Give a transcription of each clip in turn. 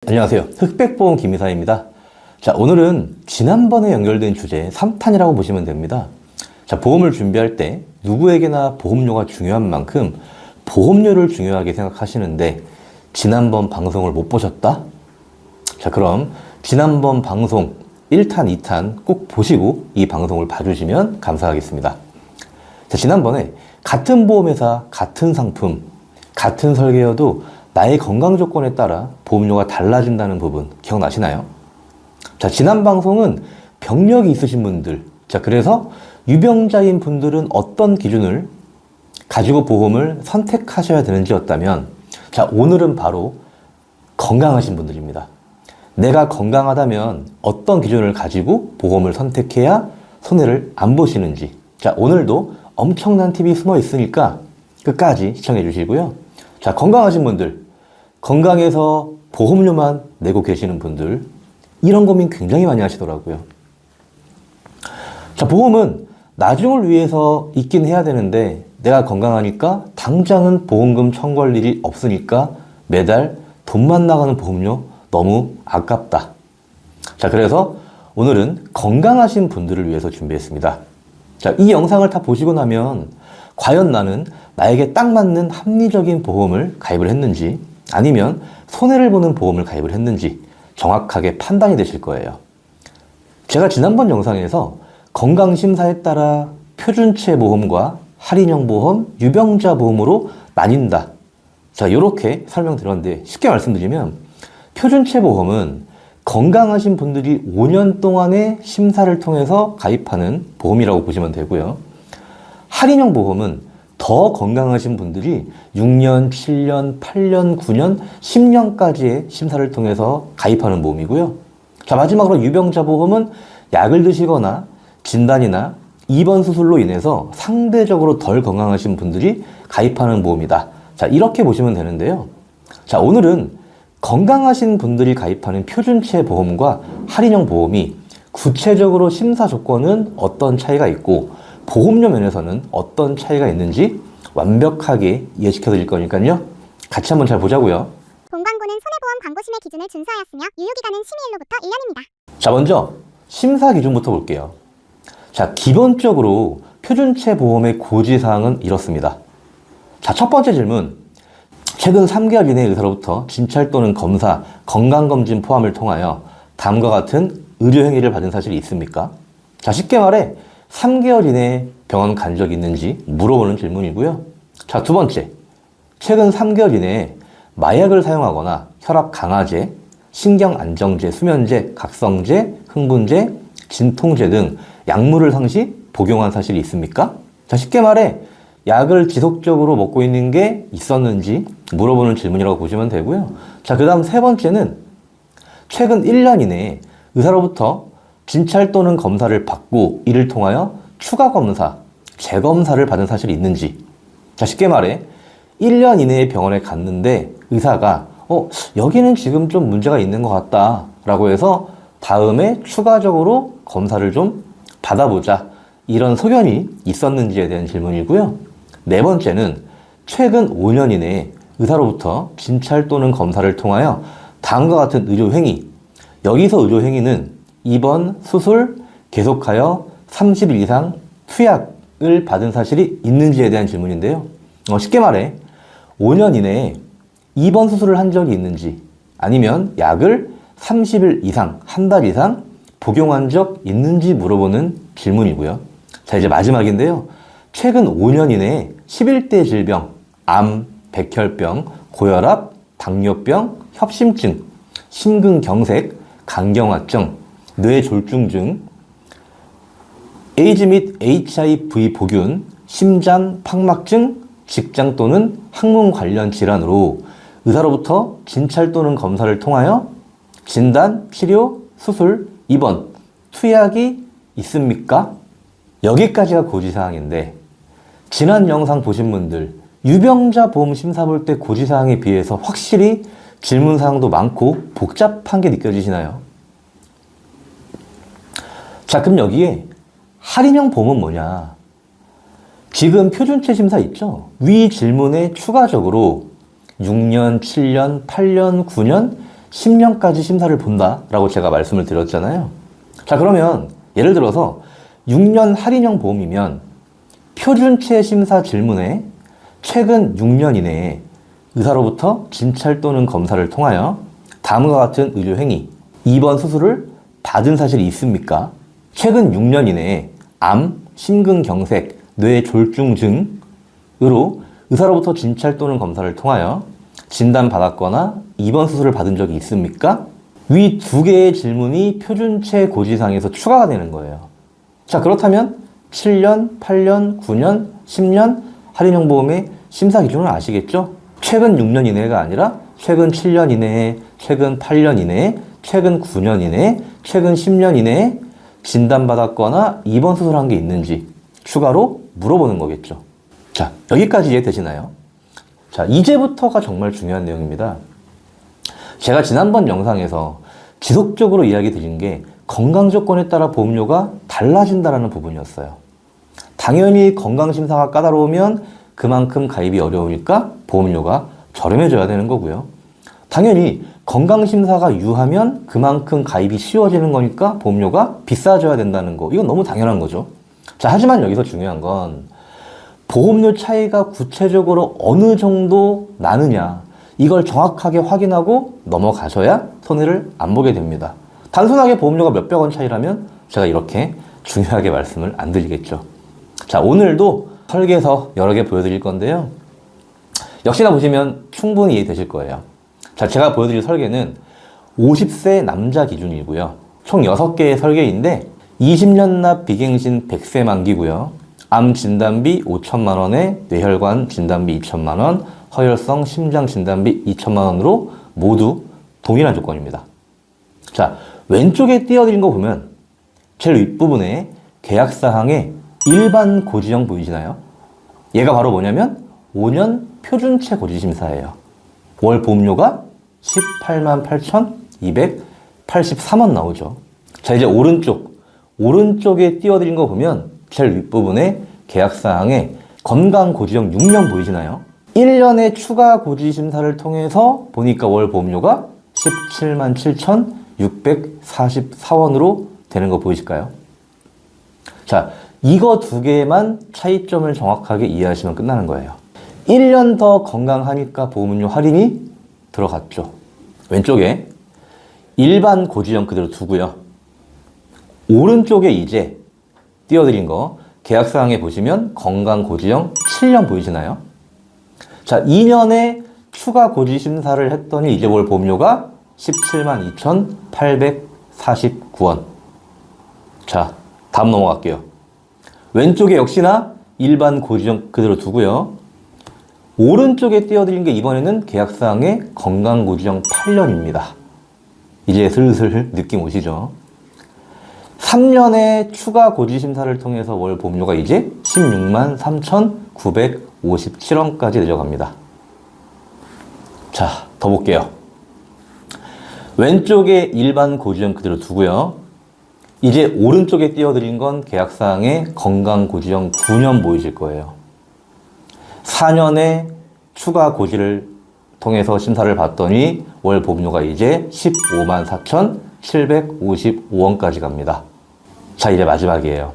안녕하세요. 흑백보험 김이사입니다. 자, 오늘은 지난번에 연결된 주제 3탄이라고 보시면 됩니다. 자, 보험을 준비할 때 누구에게나 보험료가 중요한 만큼 보험료를 중요하게 생각하시는데 지난번 방송을 못 보셨다? 자, 그럼 지난번 방송 1탄, 2탄 꼭 보시고 이 방송을 봐주시면 감사하겠습니다. 자, 지난번에 같은 보험회사, 같은 상품, 같은 설계여도 나의 건강 조건에 따라 보험료가 달라진다는 부분 기억나시나요? 자, 지난 방송은 병력이 있으신 분들, 자, 그래서 유병자인 분들은 어떤 기준을 가지고 보험을 선택하셔야 되는지였다면, 자, 오늘은 바로 건강하신 분들입니다. 내가 건강하다면 어떤 기준을 가지고 보험을 선택해야 손해를 안 보시는지, 자, 오늘도 엄청난 팁이 숨어 있으니까 끝까지 시청해 주시고요. 자, 건강하신 분들, 건강해서 보험료만 내고 계시는 분들, 이런 고민 굉장히 많이 하시더라고요. 자, 보험은 나중을 위해서 있긴 해야 되는데 내가 건강하니까 당장은 보험금 청구할 일이 없으니까 매달 돈만 나가는 보험료 너무 아깝다. 자, 그래서 오늘은 건강하신 분들을 위해서 준비했습니다. 자, 이 영상을 다 보시고 나면 과연 나는 나에게 딱 맞는 합리적인 보험을 가입을 했는지 아니면 손해를 보는 보험을 가입을 했는지 정확하게 판단이 되실 거예요. 제가 지난번 영상에서 건강심사에 따라 표준체 보험과 할인형 보험, 유병자 보험으로 나뉜다. 자, 이렇게 설명드렸는데 쉽게 말씀드리면 표준체 보험은 건강하신 분들이 5년 동안의 심사를 통해서 가입하는 보험이라고 보시면 되고요. 할인형 보험은 더 건강하신 분들이 6년, 7년, 8년, 9년, 10년까지의 심사를 통해서 가입하는 보험이고요. 자, 마지막으로 유병자 보험은 약을 드시거나 진단이나 입원 수술로 인해서 상대적으로 덜 건강하신 분들이 가입하는 보험이다. 자, 이렇게 보시면 되는데요. 자, 오늘은 건강하신 분들이 가입하는 표준체 보험과 할인형 보험이 구체적으로 심사 조건은 어떤 차이가 있고 보험료 면에서는 어떤 차이가 있는지 완벽하게 이해시켜 드릴 거니까요. 같이 한번 잘 보자고요. 본광고는 손해보험 광고심의 기준을 준수하였으며 유효기간은 심의일로부터 1년입니다. 자, 먼저 심사 기준부터 볼게요. 자, 기본적으로 표준체 보험의 고지사항은 이렇습니다. 자, 첫 번째 질문. 최근 3개월 이내 의사로부터 진찰 또는 검사, 건강검진 포함을 통하여 다음과 같은 의료행위를 받은 사실이 있습니까? 자, 쉽게 말해 3개월 이내에 병원 간 적 있는지 물어보는 질문이고요. 자, 두 번째. 최근 3개월 이내에 마약을 사용하거나 혈압 강화제, 신경안정제, 수면제, 각성제, 흥분제, 진통제 등 약물을 상시 복용한 사실이 있습니까? 자, 쉽게 말해 약을 지속적으로 먹고 있는 게 있었는지 물어보는 질문이라고 보시면 되고요. 자, 그 다음 세 번째는 최근 1년 이내에 의사로부터 진찰 또는 검사를 받고 이를 통하여 추가 검사, 재검사를 받은 사실이 있는지. 자, 쉽게 말해 1년 이내에 병원에 갔는데 의사가 여기는 지금 좀 문제가 있는 것 같다 라고 해서 다음에 추가적으로 검사를 좀 받아보자, 이런 소견이 있었는지에 대한 질문이고요. 네 번째는 최근 5년 이내에 의사로부터 진찰 또는 검사를 통하여 다음과 같은 의료행위, 여기서 의료행위는 입원, 수술, 계속하여 30일 이상 투약을 받은 사실이 있는지에 대한 질문인데요. 쉽게 말해 5년 이내에 입원 수술을 한 적이 있는지 아니면 약을 30일 이상, 한 달 이상 복용한 적 있는지 물어보는 질문이고요. 자, 이제 마지막인데요. 최근 5년 이내에 11대 질병, 암, 백혈병, 고혈압, 당뇨병, 협심증, 심근경색, 간경화증, 뇌졸중증, 에이즈 및 HIV 보균, 심장, 판막증, 직장 또는 학문 관련 질환으로 의사로부터 진찰 또는 검사를 통하여 진단, 치료, 수술, 입원, 투약이 있습니까? 여기까지가 고지사항인데 지난 영상 보신 분들 유병자 보험 심사 볼 때 고지사항에 비해서 확실히 질문사항도 많고 복잡한 게 느껴지시나요? 자, 그럼 여기에 할인형 보험은 뭐냐? 지금 표준체 심사 있죠? 위 질문에 추가적으로 6년, 7년, 8년, 9년, 10년까지 심사를 본다라고 제가 말씀을 드렸잖아요. 자, 그러면 예를 들어서 6년 할인형 보험이면 표준체 심사 질문에 최근 6년 이내에 의사로부터 진찰 또는 검사를 통하여 다음과 같은 의료 행위, 입원 수술을 받은 사실이 있습니까? 최근 6년 이내에 암, 심근경색, 뇌졸중 등으로 의사로부터 진찰 또는 검사를 통하여 진단받았거나 입원 수술을 받은 적이 있습니까? 위 두 개의 질문이 표준체 고지사항에서 추가가 되는 거예요. 자, 그렇다면 7년, 8년, 9년, 10년 할인형 보험의 심사 기준을 아시겠죠? 최근 6년 이내가 아니라 최근 7년 이내에, 최근 8년 이내에, 최근 9년 이내에, 최근 10년 이내에 진단받았거나 입원 수술한 게 있는지 추가로 물어보는 거겠죠. 자, 여기까지 이해되시나요? 자, 이제부터가 정말 중요한 내용입니다. 제가 지난번 영상에서 지속적으로 이야기 드린 게 건강 조건에 따라 보험료가 달라진다는 부분이었어요. 당연히 건강심사가 까다로우면 그만큼 가입이 어려우니까 보험료가 저렴해져야 되는 거고요. 당연히 건강심사가 유하면 그만큼 가입이 쉬워지는 거니까 보험료가 비싸져야 된다는 거. 이건 너무 당연한 거죠. 자, 하지만 여기서 중요한 건 보험료 차이가 구체적으로 어느 정도 나느냐, 이걸 정확하게 확인하고 넘어가셔야 손해를 안 보게 됩니다. 단순하게 보험료가 몇백 원 차이라면 제가 이렇게 중요하게 말씀을 안 드리겠죠. 자, 오늘도 설계서 여러 개 보여드릴 건데요. 역시나 보시면 충분히 이해되실 거예요. 자, 제가 보여드릴 설계는 50세 남자 기준이고요. 총 6개의 설계인데 20년 납 비갱신 100세 만기고요. 암 진단비 5천만 원에 뇌혈관 진단비 2천만 원, 허혈성 심장 진단비 2천만 원으로 모두 동일한 조건입니다. 자, 왼쪽에 띄어드린 거 보면 제일 윗부분에 계약사항에 일반 고지형 보이시나요? 얘가 바로 뭐냐면 5년 표준체 고지심사예요. 월 보험료가 18만 8,283원 나오죠. 자, 이제 오른쪽에 띄어드린 거 보면 제일 윗부분에 계약사항에 건강고지형 6년 보이시나요? 1년의 추가 고지심사를 통해서 보니까 월 보험료가 17만 7,644원으로 되는 거 보이실까요? 자, 이거 두 개만 차이점을 정확하게 이해하시면 끝나는 거예요. 1년 더 건강하니까 보험료 할인이 들어갔죠. 왼쪽에 일반 고지형 그대로 두고요. 오른쪽에 이제 띄어드린 거 계약사항에 보시면 건강고지형 7년 보이시나요? 자, 2년에 추가 고지심사를 했더니 이제 월 보험료가 17만 2,849원. 자, 다음 넘어갈게요. 왼쪽에 역시나 일반 고지형 그대로 두고요. 오른쪽에 띄어드린 게 이번에는 계약사항에 건강고지형 8년입니다. 이제 슬슬 느낌 오시죠? 3년의 추가 고지심사를 통해서 월 보험료가 이제 16만 3,957원까지 내려갑니다. 자, 더 볼게요. 왼쪽에 일반 고지형 그대로 두고요. 이제 오른쪽에 띄어드린 건 계약사항에 건강고지형 9년 보이실 거예요. 4년의 추가 고지를 통해서 심사를 받더니 월 보험료가 이제 15만 4,755원까지 갑니다. 자, 이제 마지막이에요.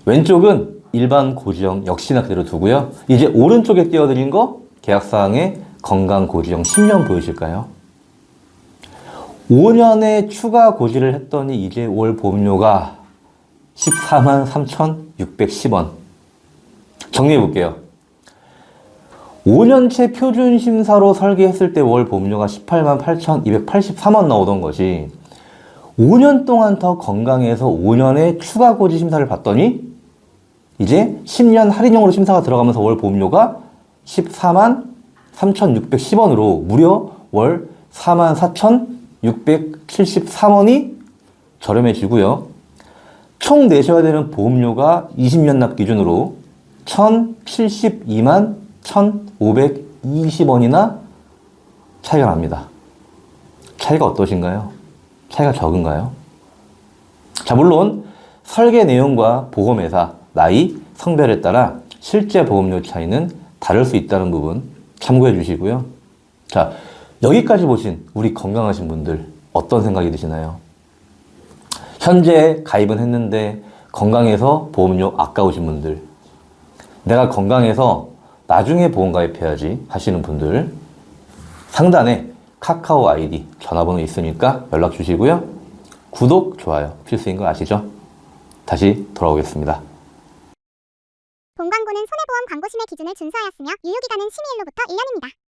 왼쪽은 일반 고지형 역시나 그대로 두고요. 이제 오른쪽에 띄어드린 거 계약사항에 건강고지형 10년 보이실까요? 5년의 추가 고지를 했더니 이제 월 보험료가 14만 3,610원. 정리해 볼게요. 5년치 표준심사로 설계했을 때 월 보험료가 18만 8,283원 나오던 것이 5년 동안 더 건강해서 5년의 추가 고지 심사를 받더니 이제 10년 할인형으로 심사가 들어가면서 월 보험료가 14만 3,610원으로 무려 월 4만 4,673원이 저렴해지고요. 총 내셔야 되는 보험료가 20년 납 기준으로 1,072만 1,520원이나 차이가 납니다. 차이가 어떠신가요? 차이가 적은가요? 자, 물론 설계 내용과 보험회사, 나이, 성별에 따라 실제 보험료 차이는 다를 수 있다는 부분 참고해 주시고요. 자, 여기까지 보신 우리 건강하신 분들 어떤 생각이 드시나요? 현재 가입은 했는데 건강해서 보험료 아까우신 분들, 내가 건강해서 나중에 보험 가입해야지 하시는 분들, 상단에 카카오 아이디, 전화번호 있으니까 연락 주시고요. 구독, 좋아요 필수인 거 아시죠? 다시 돌아오겠습니다. 본 광고는 손해보험 광고심의 기준을 준수하였으며 유효기간은 심의일로부터 1년입니다.